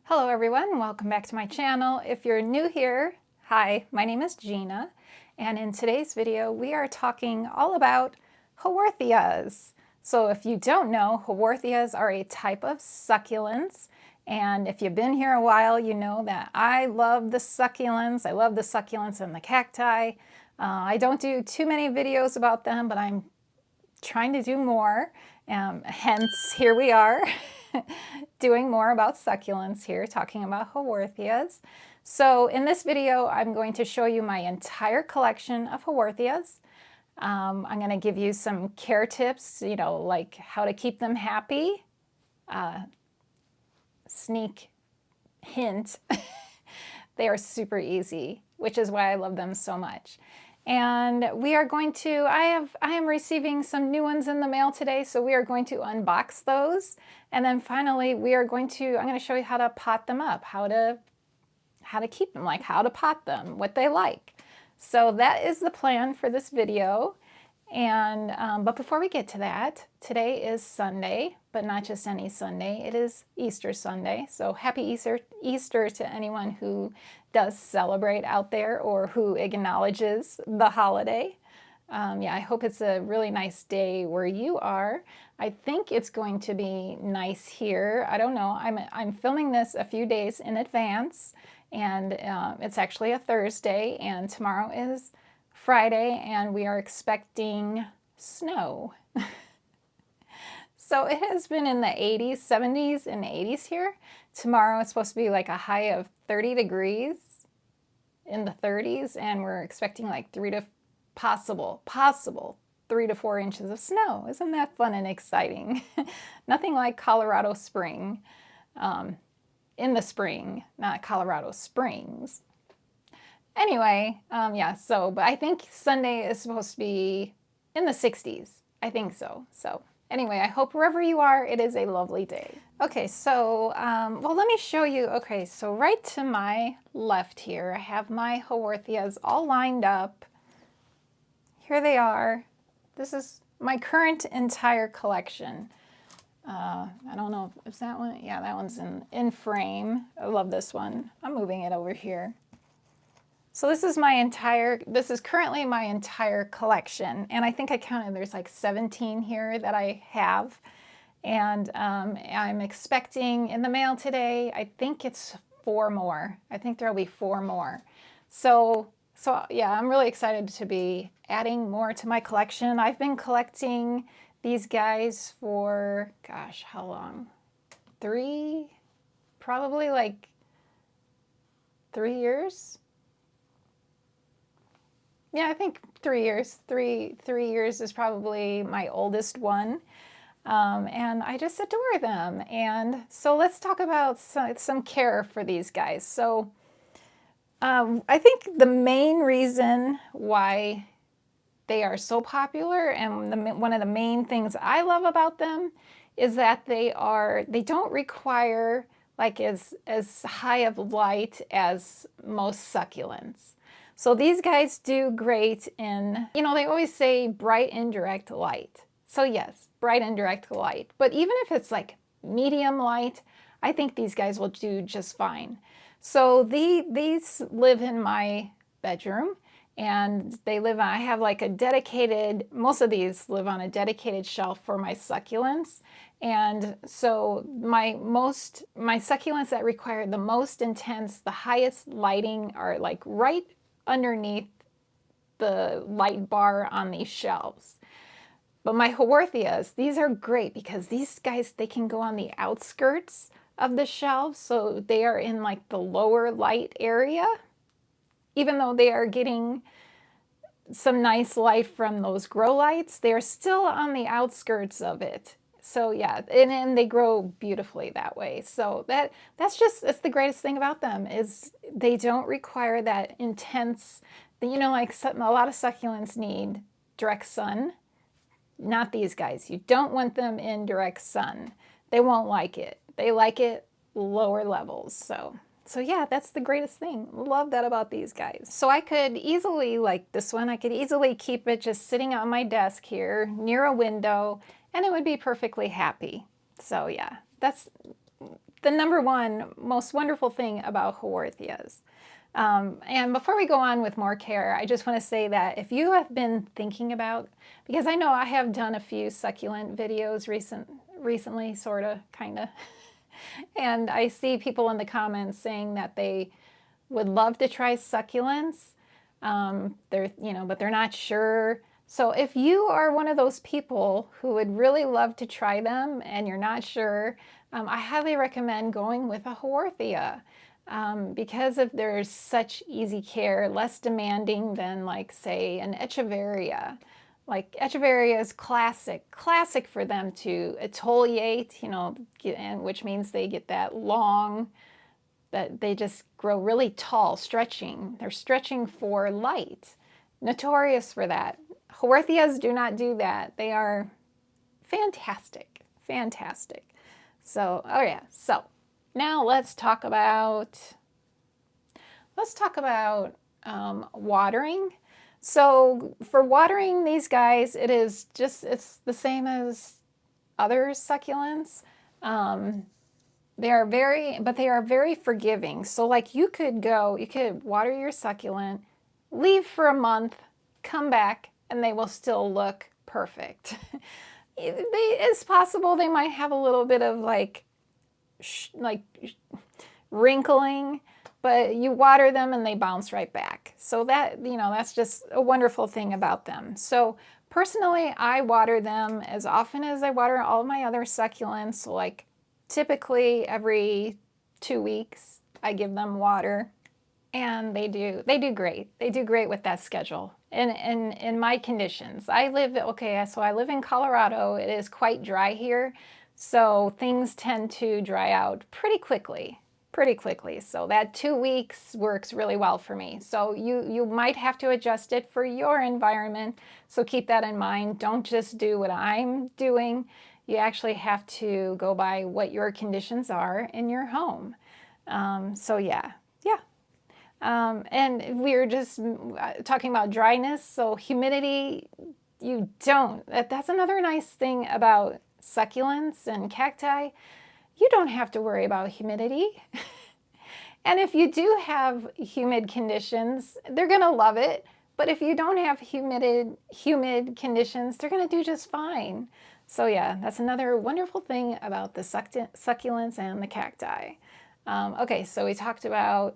Hello everyone, welcome back to my channel. If you're new here, hi, my name is Gina, and in today's video we are talking all about Haworthias. So if you don't know, Haworthias are a type of succulents, and if you've been here a while, you know that I love the succulents. I love the succulents and the cacti. I don't do too many videos about them, but I'm trying to do more. Hence, here we are doing more about succulents here, talking about Haworthias. So in this video, I'm going to show you my entire collection of Haworthias. I'm going to give you some care tips, like how to keep them happy. Sneak hint, they are super easy, which is why I love them so much. And we are going to, I am receiving some new ones in the mail today, so we are going to unbox those. And then finally, I'm going to show you how to pot them up, how to keep them, like how to pot them, what they like. So that is the plan for this video. And but before we get to that, today is Sunday, but not just any Sunday. It is Easter Sunday. So happy Easter to anyone who does celebrate out there or who acknowledges the holiday. Yeah, I hope it's a really nice day where you are. I think it's going to be nice here. I don't know. I'm filming this a few days in advance, and it's actually a Thursday, and tomorrow is Friday, and we are expecting snow. So it has been in the 80s, 70s, and 80s here. Tomorrow it's supposed to be like a high of 30 degrees in the 30s, and we're expecting like possible 3 to 4 inches of snow. Isn't that fun and exciting? Nothing like Colorado spring, in the spring, not Colorado Springs. Anyway, yeah, but I think Sunday is supposed to be in the 60s. I think so. So anyway, I hope wherever you are, it is a lovely day. Okay, so, well, let me show you. Okay, so right to my left here, I have my Haworthias all lined up. Here they are. This is my current entire collection. I don't know, is that one? Yeah, that one's in frame. I love this one. I'm moving it over here. So this is currently my entire collection, and I think I counted, there's like 17 here that I have, and I'm expecting in the mail today, I think it's 4 more. I think there'll be 4 more. So yeah, I'm really excited to be adding more to my collection. I've been collecting these guys for, gosh, how long? Probably like 3 years. Yeah, I think 3 years. Three years is probably my oldest one. And I just adore them. And so let's talk about some care for these guys. So I think the main reason why they are so popular, and one of the main things I love about them, is that they don't require like as high of light as most succulents. So these guys do great in, they always say bright indirect light. So yes, bright indirect light. But even if it's like medium light, I think these guys will do just fine. So these live in my bedroom, and I have like a dedicated, most of these live on a dedicated shelf for my succulents. And so my succulents that require the most intense, the highest lighting are like right underneath the light bar on these shelves. But my Haworthias, these are great because these guys, they can go on the outskirts of the shelves, so they are in like the lower light area. Even though they are getting some nice light from those grow lights, they are still on the outskirts of it. So yeah, and they grow beautifully that way. So that's the greatest thing about them, is they don't require that intense, like a lot of succulents need direct sun. Not these guys. You don't want them in direct sun. They won't like it. They like it lower levels. So yeah, that's the greatest thing. Love that about these guys. So I could easily, like this one, I could easily keep it just sitting on my desk here near a window, and it would be perfectly happy. So yeah, the number one most wonderful thing about Haworthias. And before we go on with more care, I just want to say that if you have been thinking about, because I know I have done a few succulent videos recently, sort of, kind of, and I see people in the comments saying that they would love to try succulents, but they're not sure. So if you are one of those people who would really love to try them and you're not sure, I highly recommend going with a Haworthia. Because of there's such easy care, less demanding than, like, say, an Echeveria. Like, Echeveria is classic for them to exfoliate, and which means they get that long, that they just grow really tall, stretching. They're stretching for light. Notorious for that. Haworthias do not do that. They are fantastic, fantastic. So, oh yeah, so now let's talk about watering. So for watering these guys, it's the same as other succulents. They are very forgiving. So like you could water your succulent, leave for a month, come back, and they will still look perfect. It's possible they might have a little bit of like wrinkling, but you water them and they bounce right back. So that's just a wonderful thing about them. So personally, I water them as often as I water all my other succulents. So like typically every 2 weeks, I give them water, and they do great. They do great with that schedule. In my conditions, I live in Colorado. It is quite dry here, so things tend to dry out pretty quickly. So that 2 weeks works really well for me. So you might have to adjust it for your environment. So keep that in mind. Don't just do what I'm doing. You actually have to go by what your conditions are in your home. So yeah. And we were just talking about dryness. So humidity, that's another nice thing about succulents and cacti. You don't have to worry about humidity. And if you do have humid conditions, they're going to love it. But if you don't have humid conditions, they're going to do just fine. So yeah, that's another wonderful thing about the succulents and the cacti. Okay, so we talked about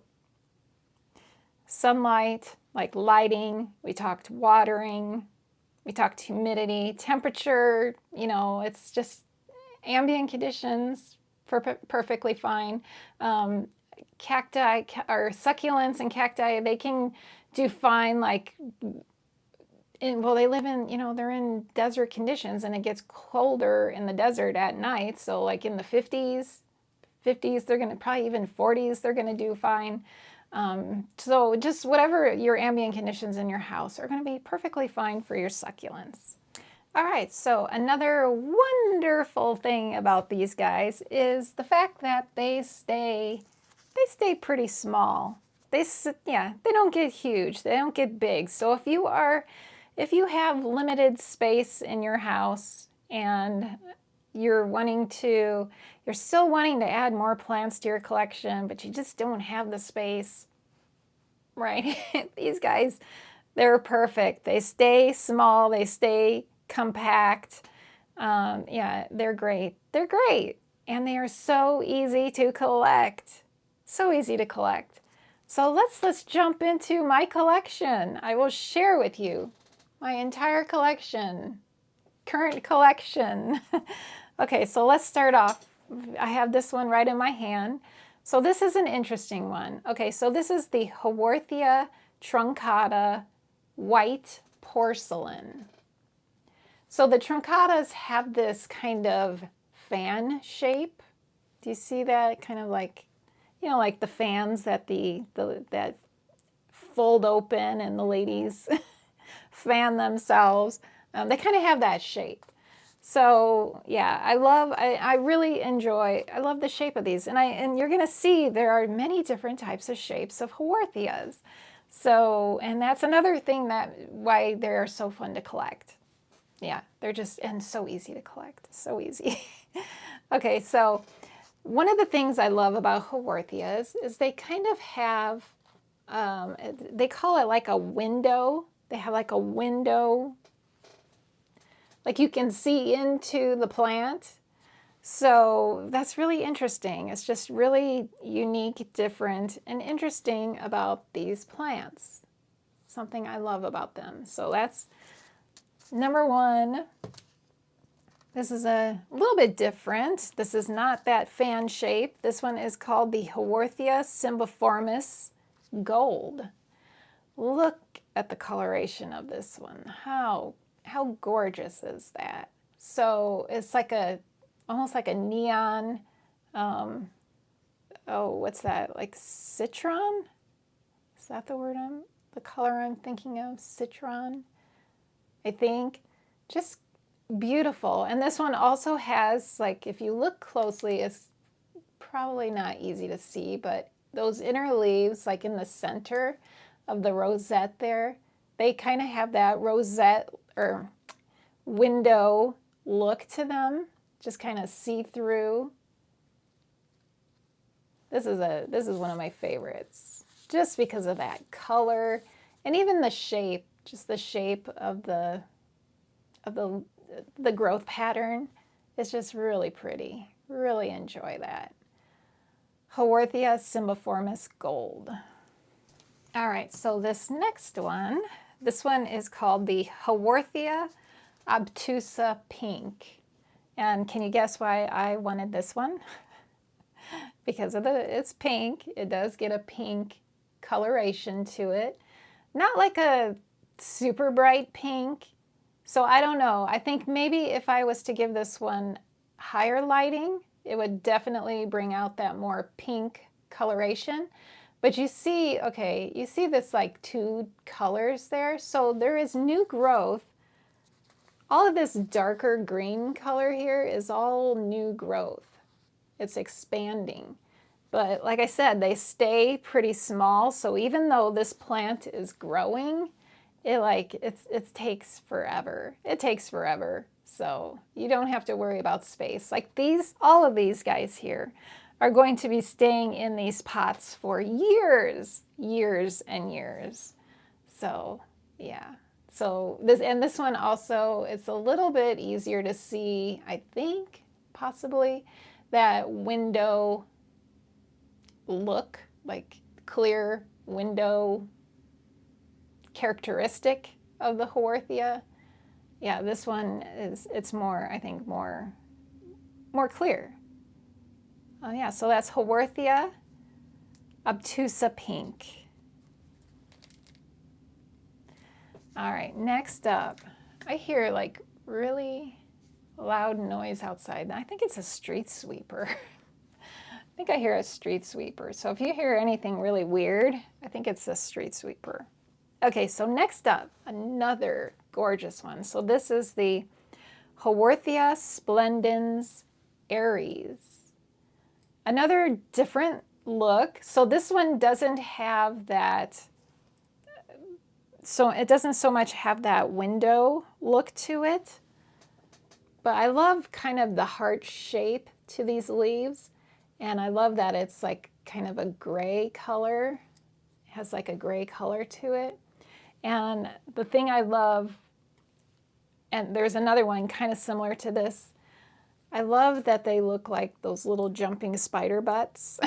sunlight, like lighting. We talked watering. We talked humidity, temperature. It's just ambient conditions, perfectly fine. Cacti or succulents and cacti, they can do fine, like, they live in, they're in desert conditions, and it gets colder in the desert at night. So like in the 50s, they're going to probably even 40s, they're going to do fine. So just whatever your ambient conditions in your house are going to be perfectly fine for your succulents. All right, so another wonderful thing about these guys is the fact that they stay pretty small. They don't get huge. They don't get big. So if you have limited space in your house and you're still wanting to add more plants to your collection, but you just don't have the space, right? These guys, they're perfect. They stay small. They stay compact. They're great. They're great. And they are so easy to collect. So easy to collect. So let's jump into my collection. I will share with you my entire collection, current collection. Okay, so let's start off. I have this one right in my hand. So this is an interesting one. Okay, so this is the Haworthia truncata white porcelain. So the truncatas have this kind of fan shape. Do you see that? Kind of like, like the fans that that fold open and the ladies fan themselves. They kind of have that shape. So yeah, I love the shape of these. And you're gonna see there are many different types of shapes of Haworthias. So, and that's another thing why they're so fun to collect. Yeah, they're just, and so easy to collect, so easy. Okay, so One of the things I love about Haworthias is they kind of have, they call it like a window. They have like a window, like you can see into the plant. So that's really interesting. It's just really unique, different, and interesting about these plants. Something I love about them. So that's number one. This is a little bit different. This is not that fan shape. This one is called the Haworthia cymbiformis Gold. Look at the coloration of this one. How gorgeous is that? So it's like almost like a neon, oh, what's that? Like citron? Is that the color I'm thinking of? Citron, I think. Just beautiful. And this one also has, like, if you look closely, it's probably not easy to see, but those inner leaves, like in the center of the rosette there, they kind of have that rosette or window look to them, just kind of see through. This is one of my favorites, just because of that color and even the shape, just the shape of the growth pattern is just really pretty. Really enjoy that. Haworthia cymbiformis Gold. All right, so this next one, this one is called the Haworthia obtusa Pink. And can you guess why I wanted this one? Because of it's pink. It does get a pink coloration to it. Not like a super bright pink. So I don't know. I think maybe if I was to give this one higher lighting, it would definitely bring out that more pink coloration. But you see, okay, you see this like two colors there. So there is new growth. All of this darker green color here is all new growth. It's expanding. But like I said, they stay pretty small. So even though this plant is growing, it takes forever. It takes forever. So you don't have to worry about space. Like all of these guys here are going to be staying in these pots for years, years and years. So yeah. So this one also, it's a little bit easier to see, I think, possibly, that window look, like clear window characteristic of the Haworthia. Yeah, this one it's more, I think, more clear. Oh yeah, so that's Haworthia obtusa Pink. All right, next up, I hear like really loud noise outside. I think it's a street sweeper. I think I hear a street sweeper. So if you hear anything really weird, I think it's a street sweeper. Okay, so next up, another gorgeous one. So this is the Haworthia splendens Aries. Another different look. So this one doesn't have that, so it doesn't so much have that window look to it. But I love kind of the heart shape to these leaves. And I love that it's like kind of a gray color. It has like a gray color to it. And the thing I love, and there's another one kind of similar to this, I love that they look like those little jumping spider butts.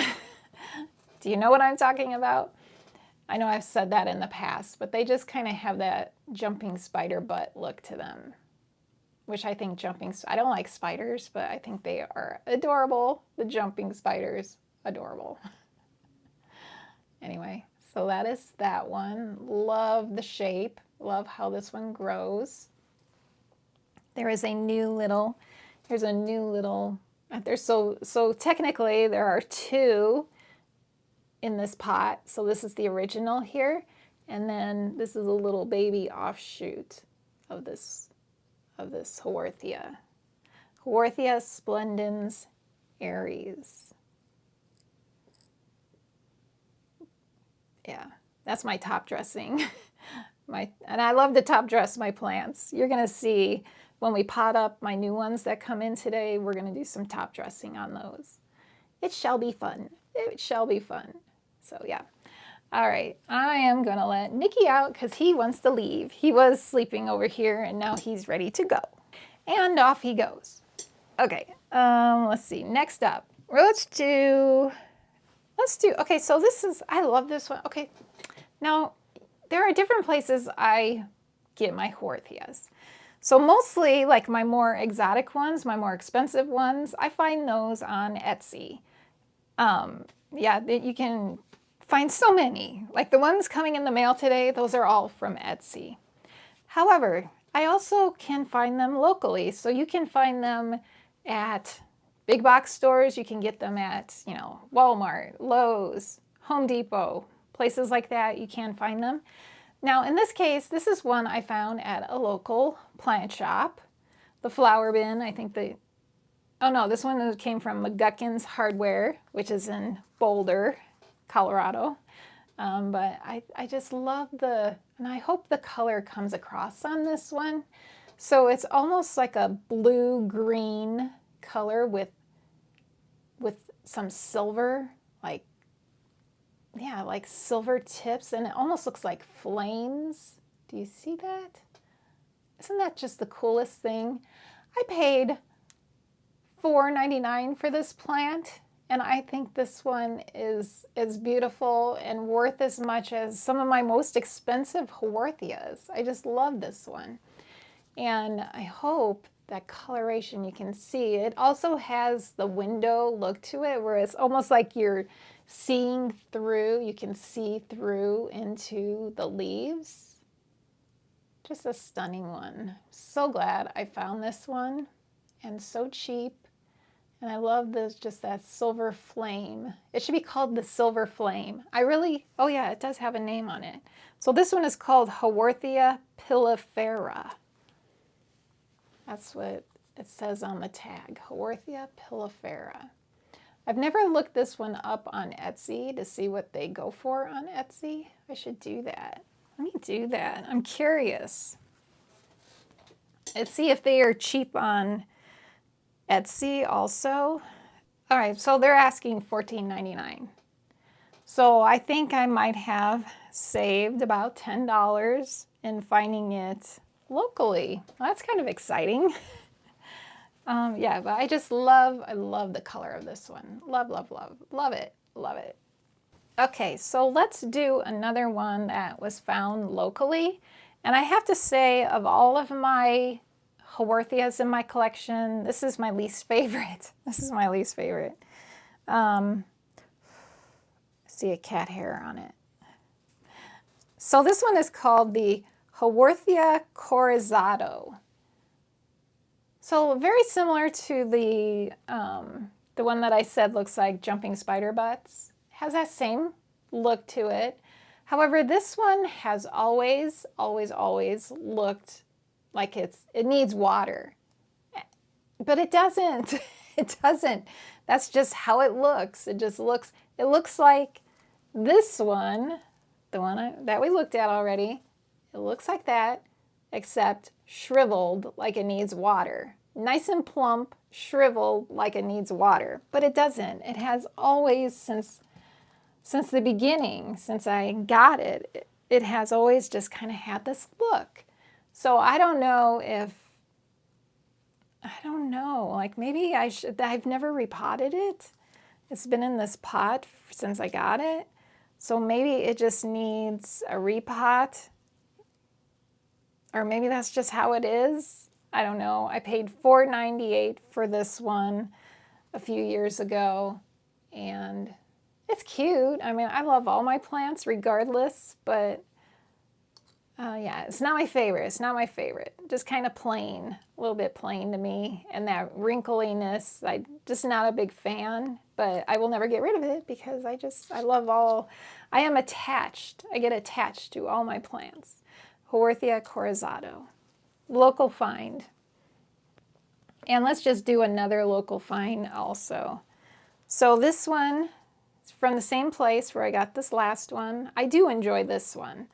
Do you know what I'm talking about? I know I've said that in the past, but they just kind of have that jumping spider butt look to them, which I think I don't like spiders, but I think they are adorable. The jumping spiders, adorable. Anyway. So that is that one. Love the shape. Love how this one grows. There's a new little, so technically there are two in this pot. So this is the original here. And then this is a little baby offshoot of this Haworthia. Haworthia splendens Aries. Yeah, that's my top dressing. And I love to top dress my plants. You're gonna see when we pot up my new ones that come in today, we're gonna do some top dressing on those. It shall be fun. It shall be fun. So yeah. All right, I am gonna let Nikki out because he wants to leave. He was sleeping over here and now he's ready to go. And off he goes. Okay, let's see, next up, okay, so I love this one. Okay, now there are different places I get my Haworthias. So mostly like my more exotic ones, my more expensive ones, I find those on Etsy. Yeah, you can find so many. Like the ones coming in the mail today, those are all from Etsy. However, I also can find them locally. So you can find them at big box stores. You can get them at, Walmart, Lowe's, Home Depot, places like that. You can find them. Now, in this case, this is one I found at a local plant shop. The flower bin, oh no, this one came from McGuckin's Hardware, which is in Boulder, Colorado. But I just love and I hope the color comes across on this one. So it's almost like a blue-green color with some silver, like silver tips, and it almost looks like flames. Do you see that? Isn't that just the coolest thing? I paid $4.99 for this plant, and I think this one is beautiful and worth as much as some of my most expensive Haworthias. I just love this one. And I hope that coloration you can see. It also has the window look to it where it's almost like you're seeing through, you can see through into the leaves. Just a stunning one. So glad I found this one, and so cheap. And I love just that silver flame. It should be called the silver flame. Oh yeah, it does have a name on it. So this one is called Haworthia pilifera. That's what it says on the tag, Haworthia pilifera. I've never looked this one up on Etsy to see what they go for on Etsy. I should do that. Let me do that. I'm curious. Let's see if they are cheap on Etsy also. All right, so they're asking $14.99. So I think I might have saved about $10 in finding it locally. Well, that's kind of exciting. Yeah, but I love the color of this one. Love, love, love, love it, love it. Okay, so let's do another one that was found locally. And I have to say, of all of my Haworthias in my collection, this is my least favorite. This is my least favorite. See a cat hair on it. So this one is called the Haworthia corazado. So very similar to the one that I said looks like jumping spider butts. Has that same look to it. However, this one has always, always, always looked like it needs water. But it doesn't. It doesn't. That's just how it looks. It looks like this one, the one that we looked at already. It looks like that, except shriveled like it needs water. Nice and plump, shriveled like it needs water. But it doesn't. It has always, since the beginning, since I got it, it has always just kind of had this look. So I don't know, like maybe I've never repotted it. It's been in this pot since I got it. So maybe it just needs a repot. Or maybe that's just how it is. I don't know. I paid $4.98 for this one a few years ago. And it's cute. I mean, I love all my plants regardless, but yeah, it's not my favorite. It's not my favorite. Just kind of plain, a little bit plain to me. And that wrinkliness, I'm just not a big fan, but I will never get rid of it because I love I am attached. I get attached to all my plants. Haworthia corazado, local find. And let's just do another local find also. So this one is from the same place where I got this last one. I do enjoy this one.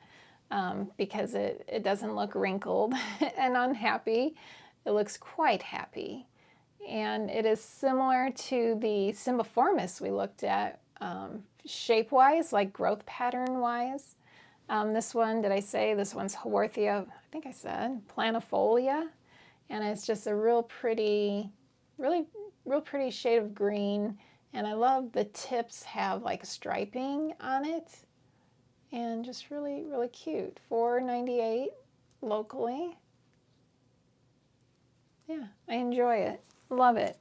Because it doesn't look wrinkled and unhappy. It looks quite happy. and it is similar to the Cymbiformis we looked at, shape-wise, like growth pattern-wise. This one, did I say this one's Haworthia? I think I said planifolia, and it's just a real pretty, real pretty shade of green. And I love the tips have like striping on it, and just really, really cute. $4.98 locally. Yeah, I enjoy it. Love it.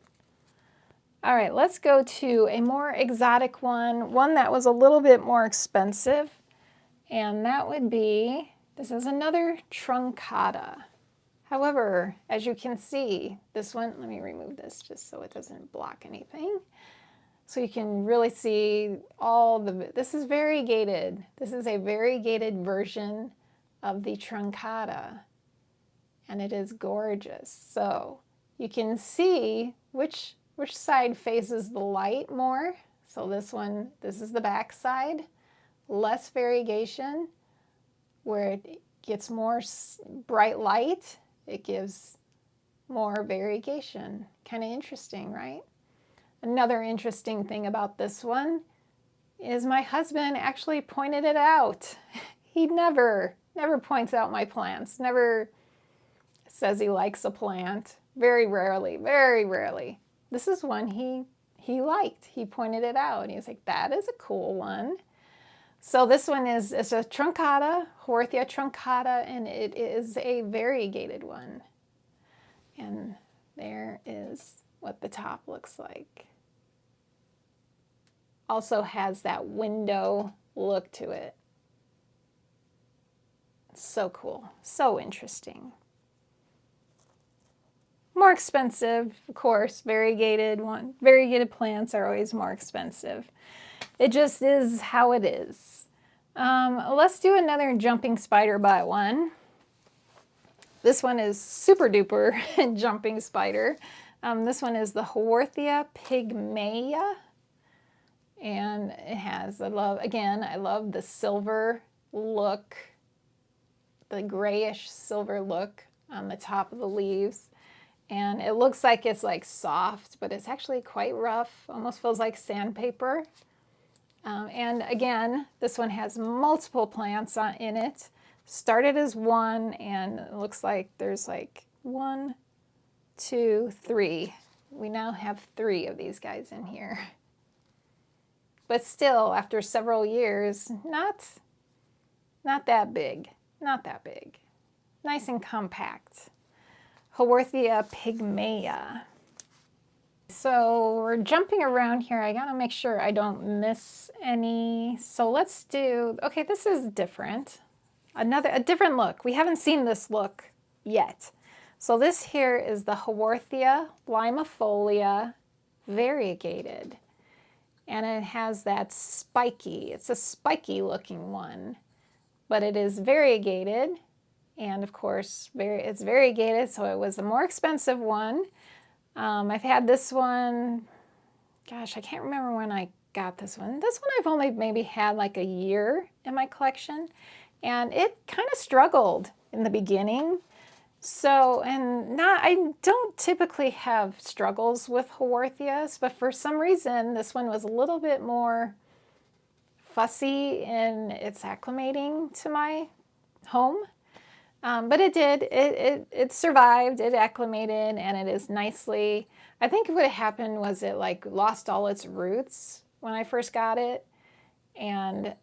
All right, let's go to a more exotic one that was a little bit more expensive. And that would be, this is another truncata. However, as you can see, this one, let me remove this just so it doesn't block anything. So you can really see all the, this is variegated. This is a variegated version of the truncata, and it is gorgeous. So you can see which side faces the light more. So this one, this is the back side, less variegation. Where it gets more bright light, it gives more variegation. Kind of interesting, right? Another interesting thing about this one is my husband actually pointed it out. He never points out my plants, never says he likes a plant. Very rarely, very rarely. This is one he liked. He pointed it out, and he was like, that is a cool one. So this one is a truncata, Haworthia truncata, and it is a variegated one. And there is what the top looks like. Also has that window look to it. So cool, so interesting. More expensive, of course, variegated plants are always more expensive. It just is how it is. Let's do another jumping spider butt one. This one is super duper jumping spider. This one is the Haworthia pygmaea. And it has, I love the silver look, the grayish silver look on the top of the leaves. And it looks like it's like soft, but it's actually quite rough, almost feels like sandpaper. And again, this one has multiple plants in it. Started as one, and it looks like there's like 1, 2, 3. We now have 3 of these guys in here. But still, after several years, not that big, not that big. Nice and compact. Haworthia pygmaea. So we're jumping around here. I gotta make sure I don't miss any. So let's do, okay, this is different. A different look. We haven't seen this look yet. So this here is the Haworthia limifolia variegated. And it has that spiky, it's a spiky looking one, but it is variegated. And of course, it's variegated, so it was a more expensive one. I've had this one, gosh, I can't remember when I got this one. This one I've only maybe had like a year in my collection, and it kind of struggled in the beginning. So, I don't typically have struggles with Haworthias, but for some reason, this one was a little bit more fussy in its acclimating to my home. But it did, it survived, it acclimated, and it is nicely, I think what happened was it like lost all its roots when I first got it. And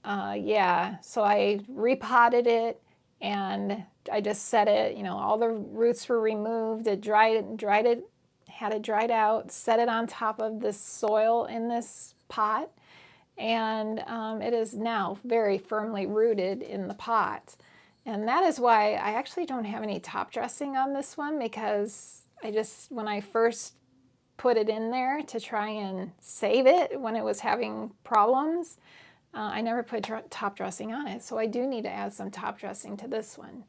yeah, so I repotted it, and I just set it, you know, all the roots were removed, it had it dried out, set it on top of this soil in this pot, and it is now very firmly rooted in the pot. And that is why I actually don't have any top dressing on this one, because when I first put it in there to try and save it when it was having problems, I never put top dressing on it. So I do need to add some top dressing to this one.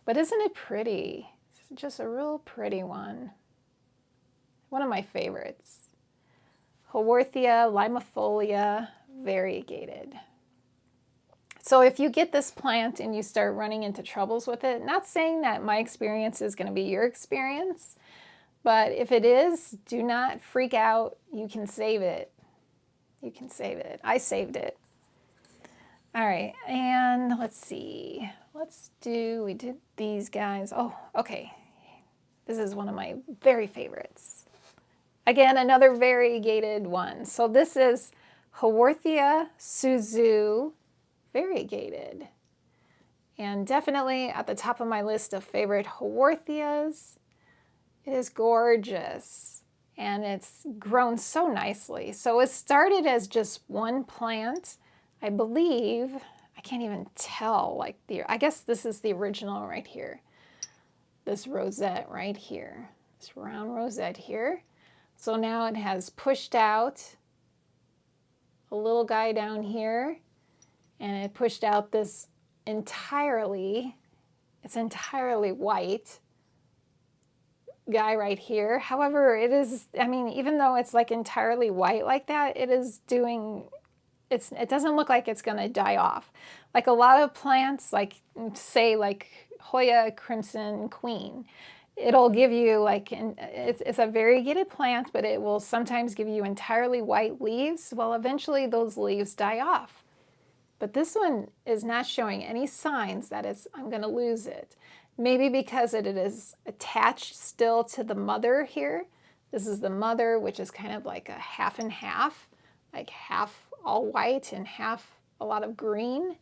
But isn't it pretty? It's just a real pretty one. One of my favorites. Haworthia limifolia variegated. So if you get this plant and you start running into troubles with it, not saying that my experience is going to be your experience, But if it is, do not freak out. You can save it. You can save it. I saved it. All right, and let's see. We did these guys. Oh, okay. This is one of my very favorites. Again, another variegated one. So this is Haworthia Suzu variegated. And definitely at the top of my list of favorite Haworthias. It is gorgeous. And it's grown so nicely. So it started as just one plant. I believe, I can't even tell, like I guess this is the original right here. This rosette right here, this round rosette here. So now it has pushed out a little guy down here, and it pushed out this entirely, it's entirely white guy right here. However, it is, I mean, even though it's like entirely white like that, it is doing, it doesn't look like it's going to die off. Like a lot of plants, like say like Hoya Crimson Queen, it'll give you like, it's a variegated plant, but it will sometimes give you entirely white leaves. Well, eventually those leaves die off. But this one is not showing any signs that I'm going to lose it. Maybe because it is attached still to the mother here. This is the mother, which is kind of like a half and half, like half all white and half a lot of green.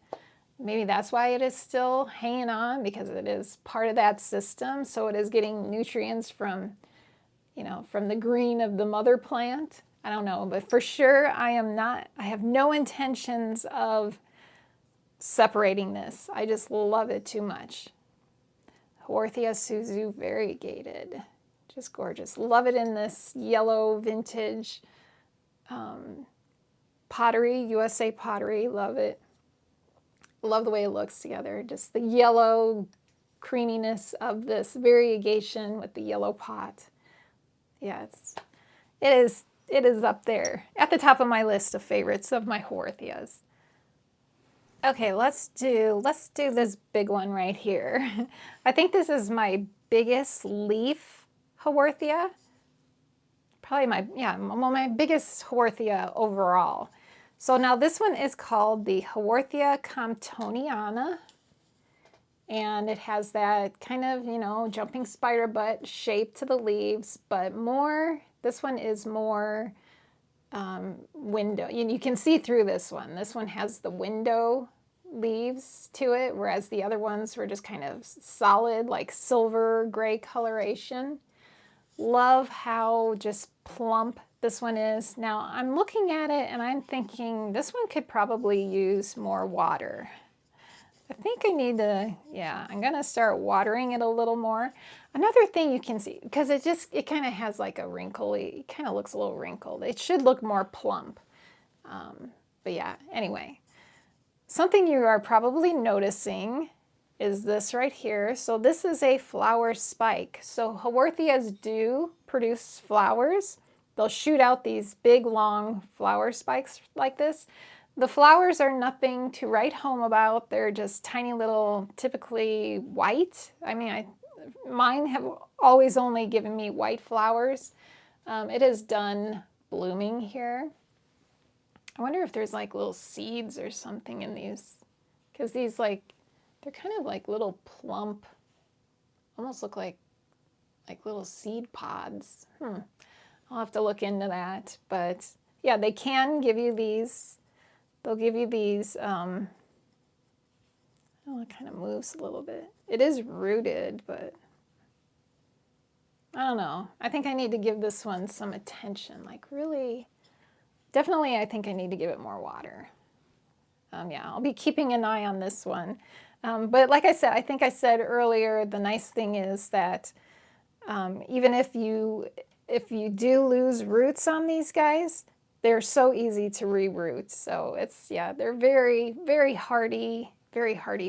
Maybe that's why it is still hanging on, because it is part of that system. So it is getting nutrients from, you know, from the green of the mother plant. I don't know, but for sure I have no intentions of separating this. I just love it too much. Haworthia Suzu variegated. Just gorgeous. Love it in this yellow vintage pottery, USA pottery. Love it. Love the way it looks together. Just the yellow creaminess of this variegation with the yellow pot. Yeah, it is up there at the top of my list of favorites of my Haworthias. Okay, let's do this big one right here. I think this is my biggest leaf Haworthia. Probably my biggest Haworthia overall. So now this one is called the Haworthia Comptoniana, and it has that kind of, you know, jumping spider butt shape to the leaves, but this one is more window. You can see through this one. This one has the window leaves to it, whereas the other ones were just kind of solid, like silver gray coloration. Love how just plump this one is. Now I'm looking at it and I'm thinking this one could probably use more water. I think I need to, yeah, I'm gonna start watering it a little more. Another thing you can see, because it kind of has like a wrinkly, it kind of looks a little wrinkled. It should look more plump. But yeah, anyway. Something you are probably noticing is this right here. So this is a flower spike. So Haworthias do produce flowers. They'll shoot out these big, long flower spikes like this. The flowers are nothing to write home about. They're just tiny little, typically white. I mean, mine have always only given me white flowers. It is done blooming here. I wonder if there's like little seeds or something in these, because these they're kind of like little plump, almost look like little seed pods. I'll have to look into that. But yeah, they can give you these. They'll give you these, oh, it kind of moves a little bit. It is rooted, but I don't know. I think I need to give this one some attention, like really, definitely I think I need to give it more water. Yeah, I'll be keeping an eye on this one. But like I said, I think I said earlier, the nice thing is that even if you do lose roots on these guys, they're so easy to reroot. So it's, yeah, they're very, very hardy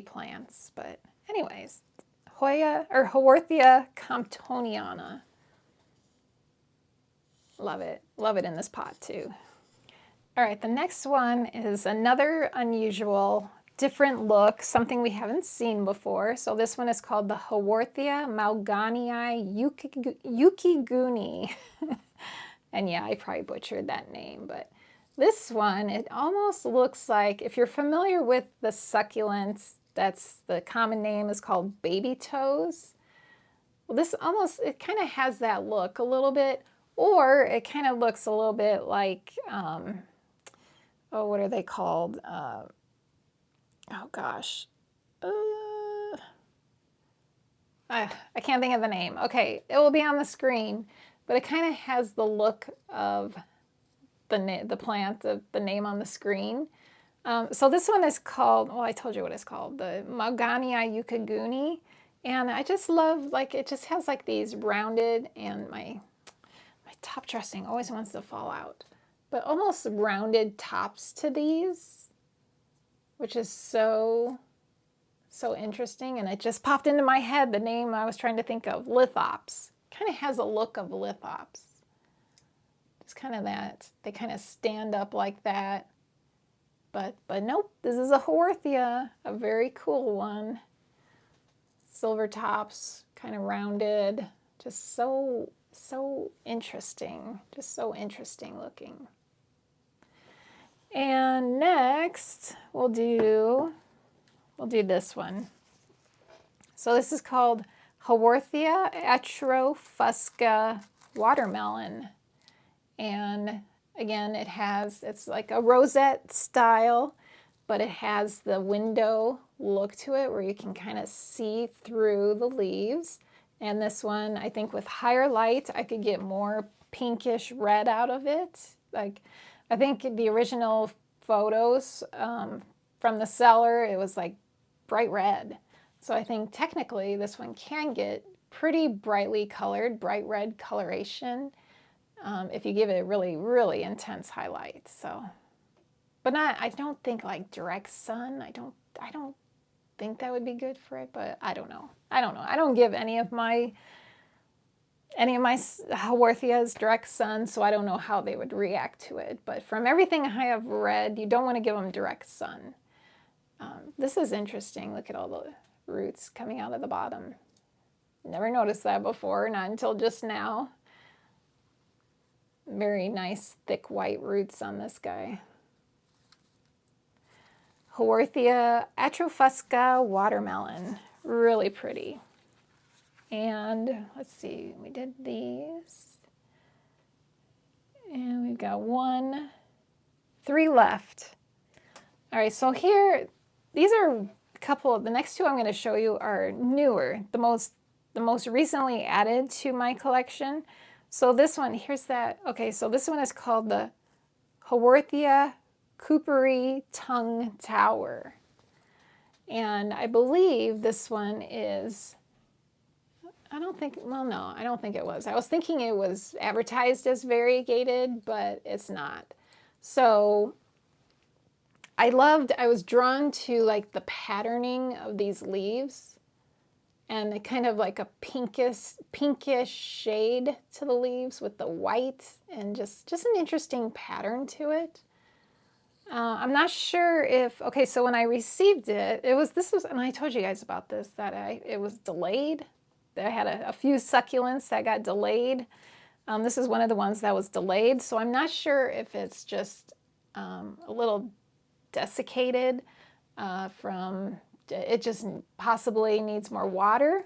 plants. But anyways, Haworthia Comptoniana. Love it. Love it in this pot too. All right, the next one is another unusual different look, something we haven't seen before. So this one is called the Haworthia Malganii Yukiguni. And yeah, I probably butchered that name, but this one, it almost looks like, if you're familiar with the succulents, that's the common name is called baby toes. Well, this almost, it kind of has that look a little bit, or it kind of looks a little bit like, oh, what are they called? Oh gosh. I can't think of the name. Okay, it will be on the screen, but it kind of has the look of the plant, the name on the screen. So this one is called, well, I told you what it's called, the Malganii Yukiguni. And I just love, like, it just has like these rounded, and my top dressing always wants to fall out, but almost rounded tops to these, which is so interesting. And it just popped into my head, the name I was trying to think of, lithops. Kind of has a look of lithops. It's kind of that, they kind of stand up like that. But nope, this is a Haworthia, a very cool one. Silver tops, kind of rounded, just so interesting, just so interesting looking. And next, we'll do this one. So this is called Haworthia atrofusca watermelon. And again, it's like a rosette style, but it has the window look to it where you can kind of see through the leaves. And this one, I think with higher light, I could get more pinkish red out of it. Like, I think the original photos from the seller, it was like bright red. So I think technically this one can get pretty brightly colored, bright red coloration, if you give it a really, really intense highlight. So, but not, I don't think like direct sun. I don't think that would be good for it, but I don't know. I don't give any of my Haworthias direct sun, so I don't know how they would react to it. But from everything I have read, you don't want to give them direct sun. This is interesting. Look at all the roots coming out of the bottom. Never noticed that before, not until just now. Very nice, thick white roots on this guy. Haworthia atrofusca watermelon. Really pretty. And let's see, we did these. And we've got 3 left. All right, so here, these are a couple of, the next two I'm going to show you are newer, the most recently added to my collection. So this one, here's that. Okay, so this one is called the Haworthia Coopery Tongue Tower. And I believe this one is, I don't think it was. I was thinking it was advertised as variegated, but it's not. So I was drawn to like the patterning of these leaves, and it kind of like a pinkish shade to the leaves with the white, and just an interesting pattern to it. I'm not sure if, okay, so when I received it, and I told you guys about this, that it was delayed. I had a few succulents that got delayed. This is one of the ones that was delayed, so I'm not sure if it's just a little desiccated from, it just possibly needs more water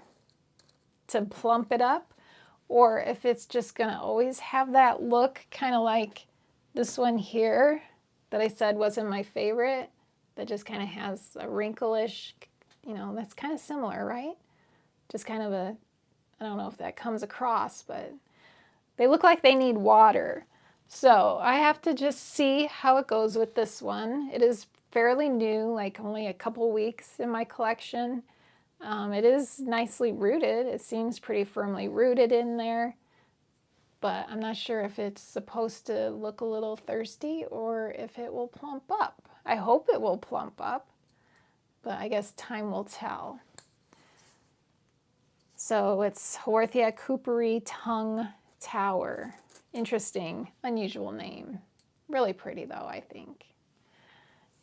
to plump it up, or if it's just going to always have that look, kind of like this one here that I said wasn't my favorite, that just kind of has a wrinklish, that's kind of similar, right? Just kind of I don't know if that comes across, but they look like they need water. So I have to just see how it goes with this one. It is fairly new, like only a couple weeks in my collection. It is nicely rooted. It seems pretty firmly rooted in there, but I'm not sure if it's supposed to look a little thirsty or if it will plump up. I hope it will plump up, but I guess time will tell. So it's Haworthia Coopery Tongue Tower. Interesting, unusual name. Really pretty though, I think.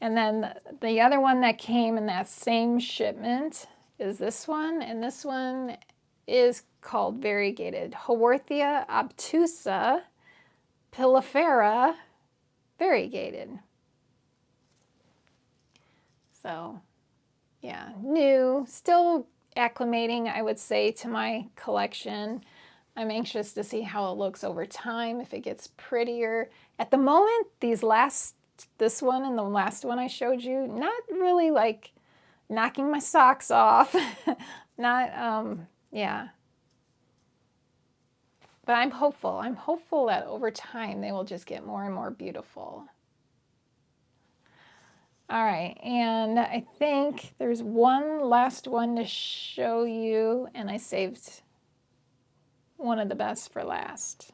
And then the other one that came in that same shipment is this one, and this one is called variegated Haworthia obtusa pilifera variegated. So yeah, new, still acclimating, I would say, to my collection. I'm anxious to see how it looks over time, if it gets prettier. At the moment, this one and the last one I showed you, not really like knocking my socks off. Not, yeah. But I'm hopeful. I'm hopeful that over time they will just get more and more beautiful. All right, and I think there's one last one to show you, and I saved one of the best for last.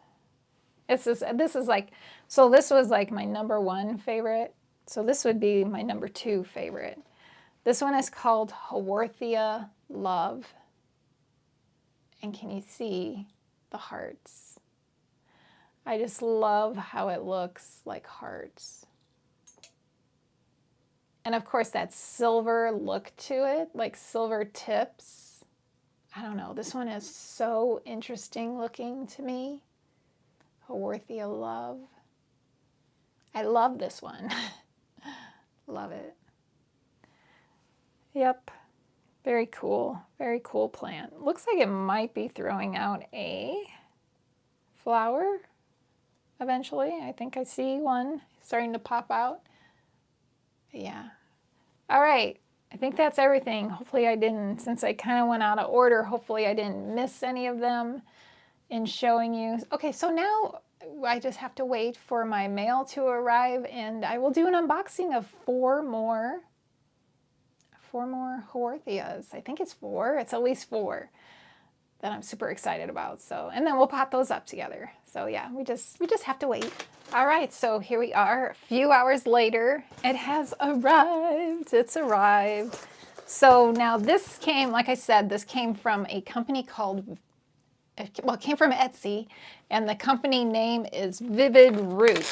This is like, so this was like my #1 favorite. So this would be my #2 favorite. This one is called Haworthia Love. And can you see the hearts? I just love how it looks like hearts. And of course that silver look to it, like silver tips. I don't know, this one is so interesting looking to me. Haworthia Love. I love this one. Love it. Yep, very cool plant. Looks like it might be throwing out a flower eventually. I think I see one starting to pop out. Yeah. All right. I think that's everything. Hopefully I didn't, since I kind of went out of order, hopefully I didn't miss any of them in showing you. Okay, so now I just have to wait for my mail to arrive, and I will do an unboxing of four more Haworthias. I think it's 4. It's at least 4 that I'm super excited about. So, and then we'll pot those up together. So yeah, we just have to wait. All right, so here we are a few hours later. It has arrived. It's arrived. So now this came, like I said, this came from a company called, well, it came from Etsy, and the company name is Vivid Root.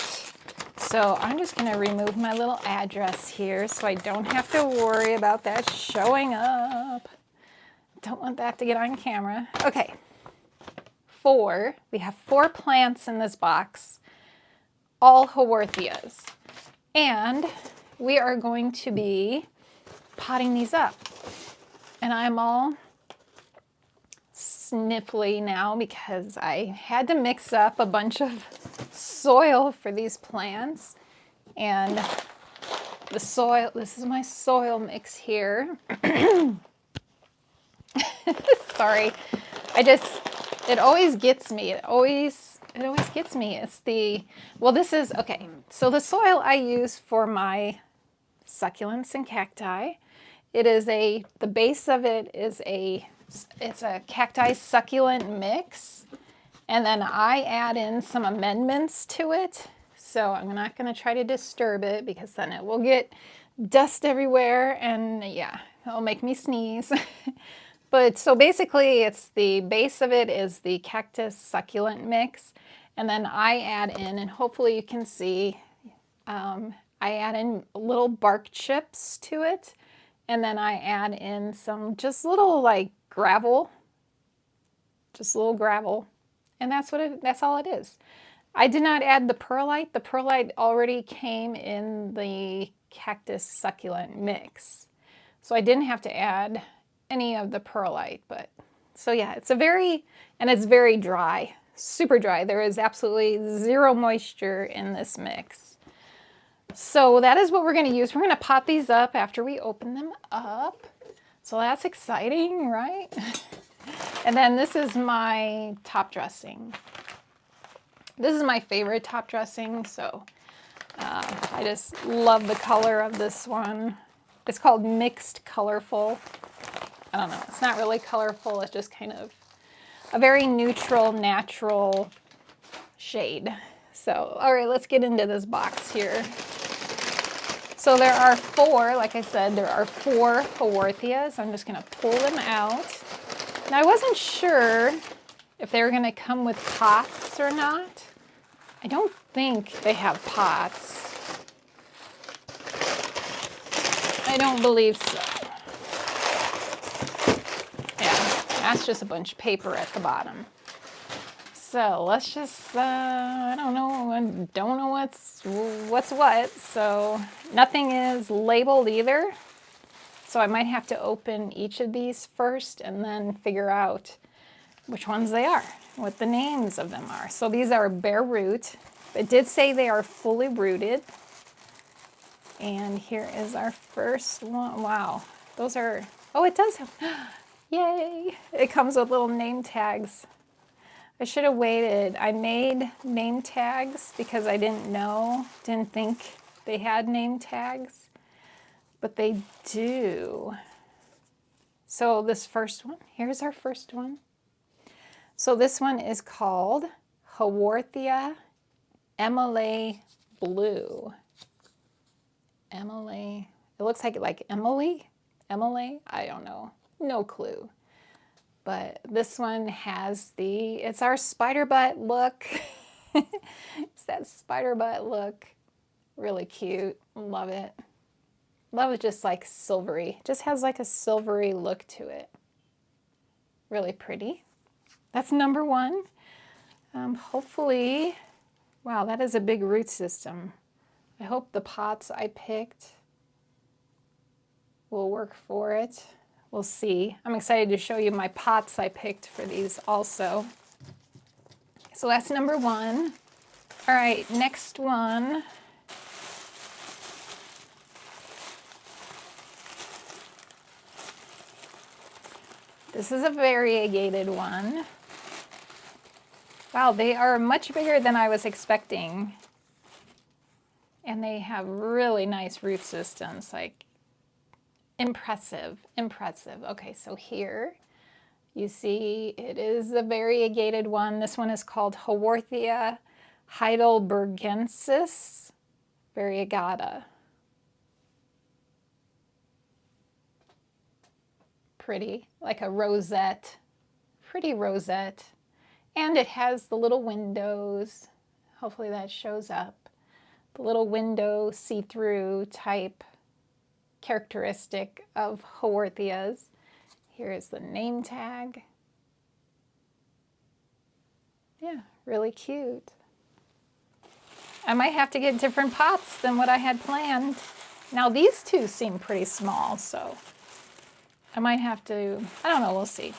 So I'm just going to remove my little address here so I don't have to worry about that showing up. Don't want that to get on camera. Okay, we have 4 plants in this box, all Haworthias. And we are going to be potting these up. And I'm all sniffly now because I had to mix up a bunch of soil for these plants. And the soil, this is my soil mix here. Sorry, it always gets me. It always gets me. It's this is, okay, so the soil I use for my succulents and cacti, the base of it is it's a cacti succulent mix, and then I add in some amendments to it. So I'm not going to try to disturb it because then it will get dust everywhere, and yeah, it'll make me sneeze. But so basically it's the base of it is the cactus succulent mix, and then I add in, and hopefully you can see, I add in little bark chips to it, and then I add in some just little like gravel, and that's all it is. I did not add the perlite. The perlite already came in the cactus succulent mix, so I didn't have to add any of the perlite. But so yeah, it's very dry, super dry. There is absolutely 0 moisture in this mix. So that is what we're going to use. We're going to pot these up after we open them up. So that's exciting, right? And then this is my top dressing. This is my favorite top dressing, so I just love the color of this one. It's called Mixed Colorful. I don't know, it's not really colorful, it's just kind of a very neutral, natural shade. So, all right, let's get into this box here. So there are 4, like I said, there are 4 Haworthias. I'm just gonna pull them out. Now I wasn't sure if they were gonna come with pots or not. I don't think they have pots. don't believe so. Yeah, that's just a bunch of paper at the bottom. So let's just, I don't know what's what. So nothing is labeled either. So I might have to open each of these first and then figure out which ones they are, what the names of them are. So these are bare root. It did say they are fully rooted. And here is our first one. Wow, those are, oh, it does have, yay. It comes with little name tags. I should have waited. I made name tags because I didn't think they had name tags, but they do. So this first one, here's our first one. So this one is called Haworthia and I'll Blue. Emily, it looks like Emily, I don't know, no clue. But this one has it's our spider butt look. It's that spider butt look. Really cute, love it. Love it, just like silvery, just has like a silvery look to it. Really pretty. That's number one. Hopefully, wow, that is a big root system. I hope the pots I picked will work for it. We'll see. I'm excited to show you my pots I picked for these also. So that's number one. All right, next one. This is a variegated one. Wow, they are much bigger than I was expecting. And they have really nice root systems, like impressive, impressive. Okay, so here you see it is a variegated one. This one is called Haworthia heidelbergensis variegata. Pretty, like a rosette, pretty rosette. And it has the little windows. Hopefully that shows up. The little window see-through type characteristic of Haworthias. Here is the name tag. Yeah, really cute. I might have to get different pots than what I had planned. Now these two seem pretty small, so I might have to, I don't know, we'll see.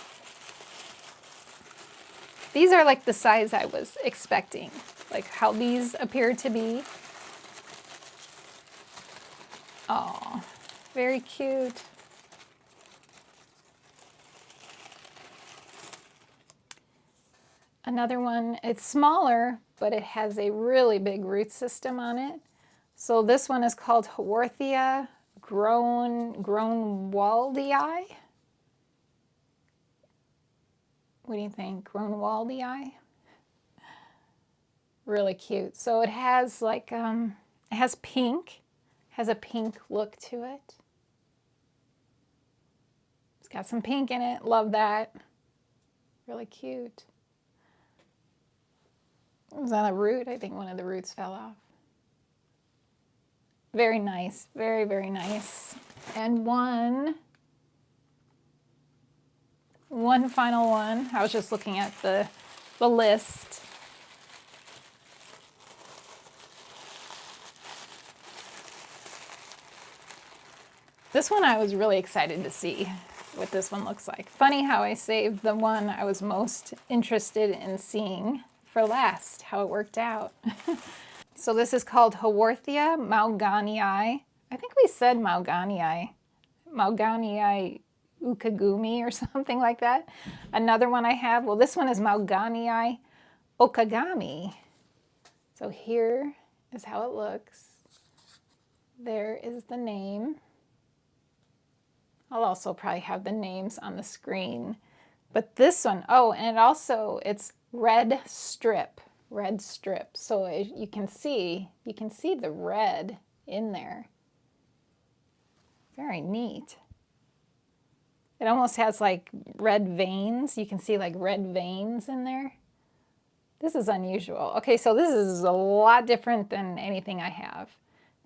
These are like the size I was expecting, like how these appear to be. Oh, very cute. Another one, it's smaller, but it has a really big root system on it. So this one is called Haworthia Groenewaldii. What do you think? Groenewaldii? Really cute. So it has like, it has pink. Has a pink look to it. It's got some pink in it. Love that. Really cute. Was that a root? I think one of the roots fell off. Very nice. Very, very nice. And one final one. I was just looking at the list. This one I was really excited to see what this one looks like. Funny how I saved the one I was most interested in seeing for last, how it worked out. So this is called Haworthia Mauganii. I think we said Mauganii. Mauganii Ukagumi or something like that. Another one I have, well this one is Mauganii Okagami. So here is how it looks. There is the name. I'll also probably have the names on the screen. But this one, oh, and it's red strip. So you can see the red in there. Very neat. It almost has like red veins. You can see like red veins in there. This is unusual. Okay, so this is a lot different than anything I have.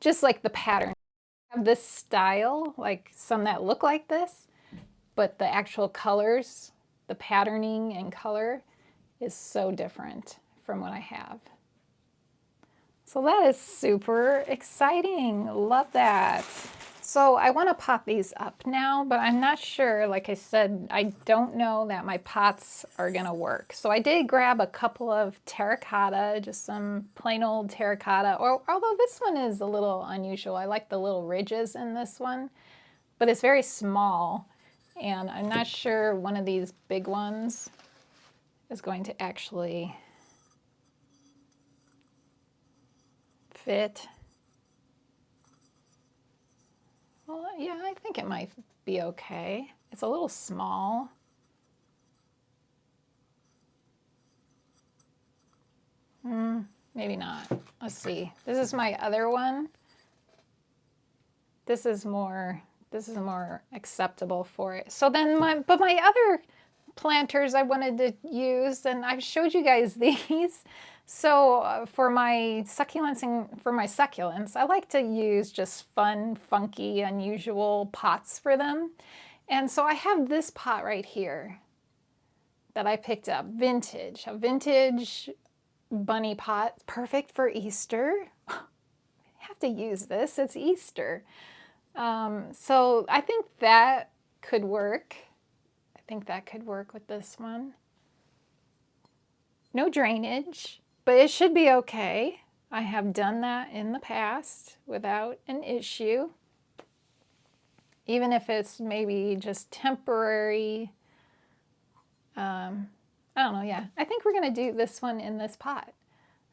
Just like the pattern. have this style, like some that look like this, but the actual colors, the patterning and color is so different from what I have. So that is super exciting. Love that. So I want to pot these up now, but I'm not sure. Like I said, I don't know that my pots are going to work. So I did grab a couple of terracotta, just some plain old terracotta, or although this one is a little unusual. I like the little ridges in this one, but it's very small. And I'm not sure one of these big ones is going to actually fit. Well, yeah, I think it might be okay. It's a little small. Maybe not. Let's see. This is my other one. This is more acceptable for it. So then my other planters I wanted to use, and I've showed you guys these. So for my succulents, I like to use just fun, funky, unusual pots for them. And so I have this pot right here that I picked up, a vintage bunny pot, perfect for Easter. I have to use this, it's Easter. So I think that could work. I think that could work with this one. No drainage, but it should be okay. I have done that in the past without an issue. Even if it's maybe just temporary. I don't know, yeah. I think we're going to do this one in this pot.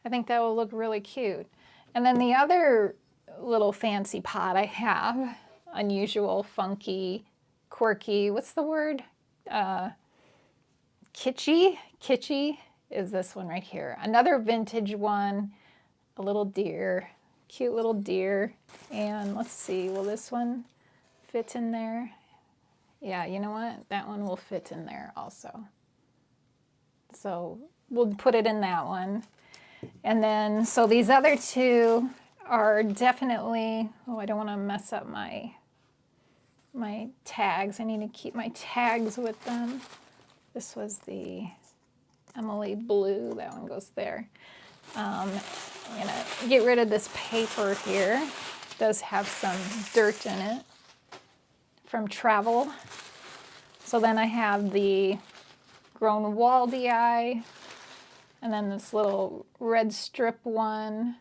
I think that will look really cute. And then the other little fancy pot I have, unusual, funky, quirky, what's the word? Kitschy is this one right here. Another vintage one, a little deer, cute little deer. And let's see, will this one fit in there? Yeah, you know what? That one will fit in there also. So we'll put it in that one. And then, so these other two are definitely, oh, I don't want to mess up my tags. I need to keep my tags with them. This was the Emily Blue, that one goes there. I'm gonna get rid of this paper here. It does have some dirt in it from travel. So then I have the grown Waldii, and then this little red strip one.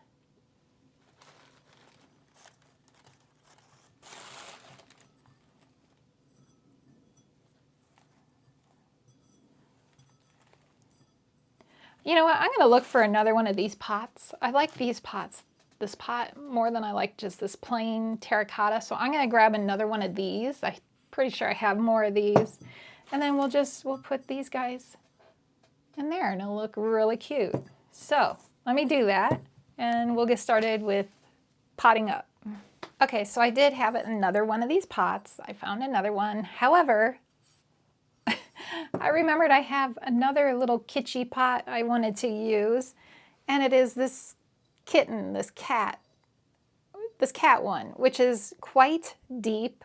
You know what, I'm gonna look for another one of these pots. I like these pots, this pot, more than I like just this plain terracotta. So I'm gonna grab another one of these. I'm pretty sure I have more of these. And then we'll put these guys in there and it'll look really cute. So let me do that and we'll get started with potting up. Okay, so I did have another one of these pots. I found another one. However, I remembered I have another little kitschy pot I wanted to use, and it is this kitten, this cat one, which is quite deep.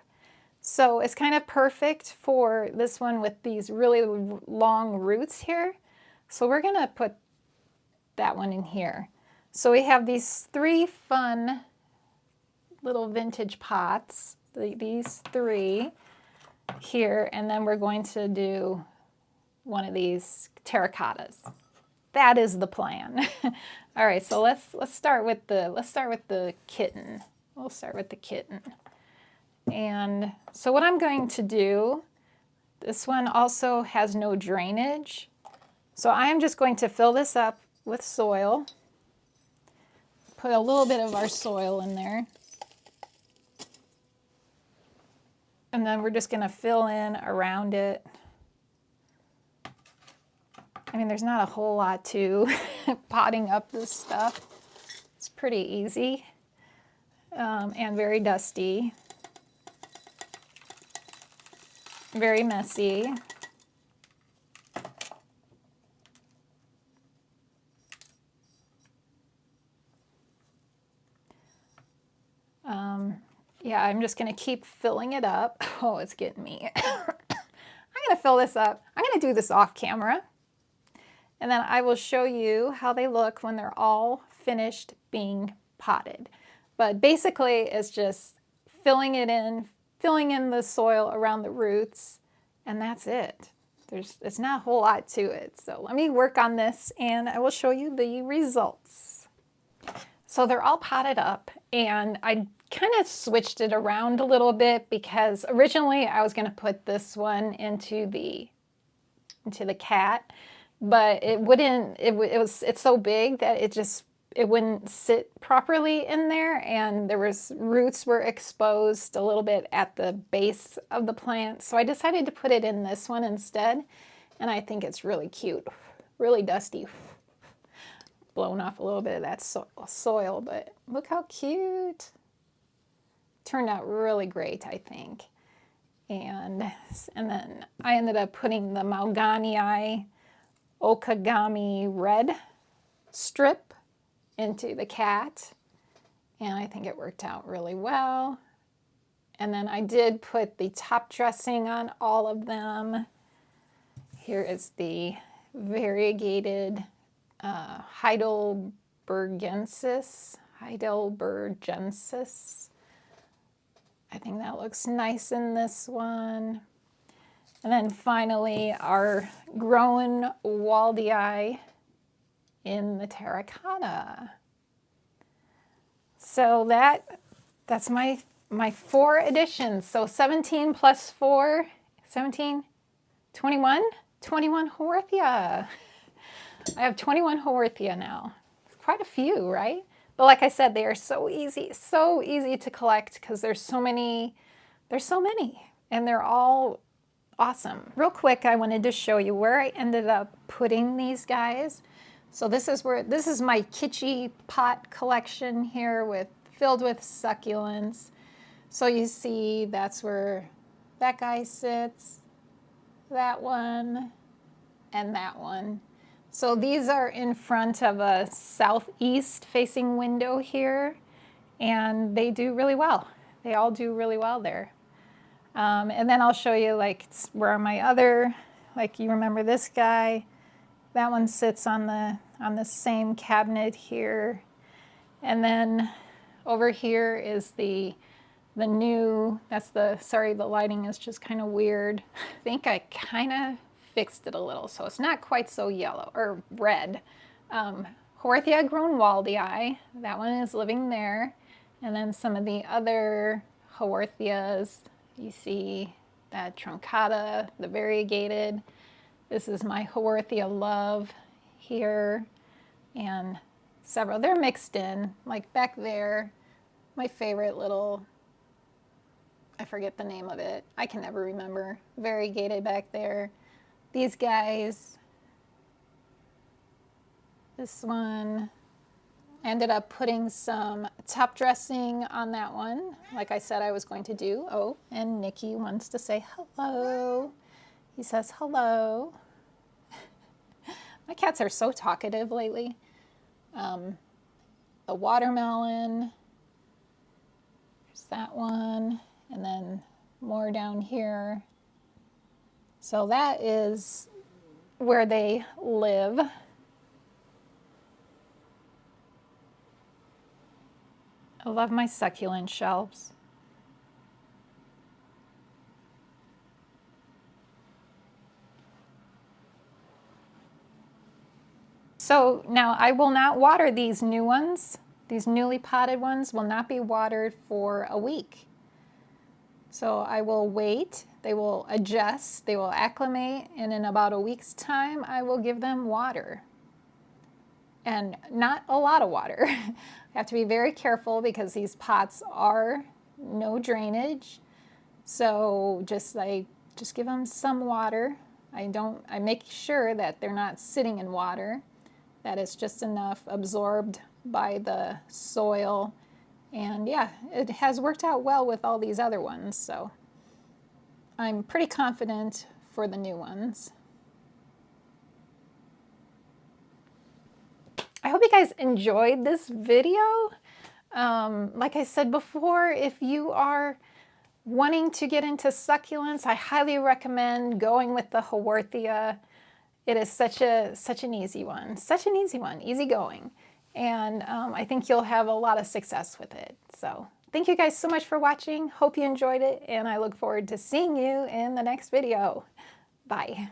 So it's kind of perfect for this one with these really long roots here. So we're gonna put that one in here. So we have these three fun little vintage pots, these three here, and then we're going to do one of these terracottas. That is the plan. All right, so let's start with the kitten. We'll start with the kitten. And so what I'm going to do, this one also has no drainage. So I am just going to fill this up with soil. Put a little bit of our soil in there. And then we're just gonna fill in around it. I mean, there's not a whole lot to potting up this stuff. It's pretty easy and very dusty. Very messy. Yeah, I'm just going to keep filling it up. Oh, it's getting me. I'm going to fill this up. I'm going to do this off camera. And then I will show you how they look when they're all finished being potted. But basically, it's just filling in the soil around the roots, and that's it. It's not a whole lot to it. So let me work on this, and I will show you the results. So they're all potted up, and I kind of switched it around a little bit because originally I was going to put this one into the cat, but it wouldn't. It's so big that it wouldn't sit properly in there, and roots were exposed a little bit at the base of the plant. So I decided to put it in this one instead, and I think it's really cute, really dusty. Blown off a little bit of that soil, but look how cute. Turned out really great, I think. And then I ended up putting the Malganii Okagami red strip into the cat, and I think it worked out really well. And then I did put the top dressing on all of them. Here is the variegated Heidelbergensis. I think that looks nice in this one. And then finally, our Grown Waldii in the terracotta. So that's my 4 additions. So 17 plus 4, 17, 21 Haworthia. I have 21 Haworthia now. It's quite a few, right? But like I said, they are so easy to collect because there's so many, and they're all awesome. Real quick, I wanted to show you where I ended up putting these guys. So this is my kitschy pot collection here filled with succulents. So you see that's where that guy sits, that one, and that one. So these are in front of a southeast facing window here, and they do really well. They all do really well there. And then I'll show you like where are my other, like you remember this guy, that one sits on the same cabinet here. And then over here is the new, sorry, the lighting is just kind of weird. I think I kind of fixed it a little, so it's not quite so yellow or red. Haworthia Grown Waldii, that one is living there. And then some of the other Haworthias, you see that truncata, the variegated. This is my Haworthia Love here, and several. They're mixed in, like back there, my favorite little, I forget the name of it. I can never remember. Variegated back there. These guys, this one, ended up putting some top dressing on that one, like I said I was going to do. Oh, and Nikki wants to say hello. He says hello. My cats are so talkative lately. The watermelon, there's that one, and then more down here. So that is where they live. I love my succulent shelves. So now I will not water these new ones. These newly potted ones will not be watered for a week. So I will wait, they will adjust, they will acclimate, and in about a week's time, I will give them water. And not a lot of water. I have to be very careful because these pots are no drainage. So I just give them some water. I make sure that they're not sitting in water, that it's just enough absorbed by the soil. And yeah, it has worked out well with all these other ones, so I'm pretty confident for the new ones. I hope you guys enjoyed this video. Like I said before, if you are wanting to get into succulents, I highly recommend going with the Haworthia. It is such an easy one, easy going. And I think you'll have a lot of success with it. So thank you guys so much for watching. Hope you enjoyed it, and I look forward to seeing you in the next video. Bye.